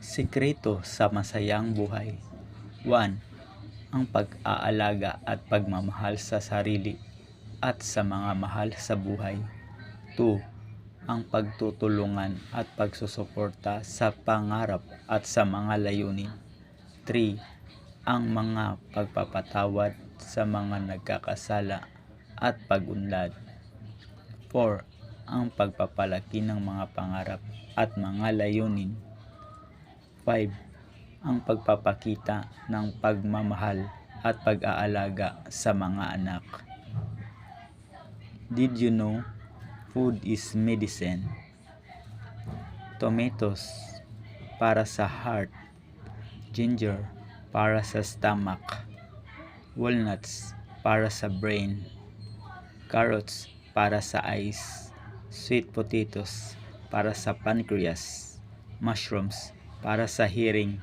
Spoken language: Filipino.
Sikreto sa masayang buhay. 1. Ang pag-aalaga at pagmamahal sa sarili at sa mga mahal sa buhay. 2. Ang pagtutulungan at pagsusuporta sa pangarap at sa mga layunin. 3. Ang mga pagpapatawad sa mga nagkakasala at pag-unlad. 4. Ang pagpapalaki ng mga pangarap at mga layunin. 5. Ang pagpapakita ng pagmamahal at pag-aalaga sa mga anak. Did you know food is medicine? Tomatoes para sa heart, ginger para sa stomach, walnuts para sa brain, carrots para sa eyes, sweet potatoes para sa pancreas, mushrooms para sa hearing,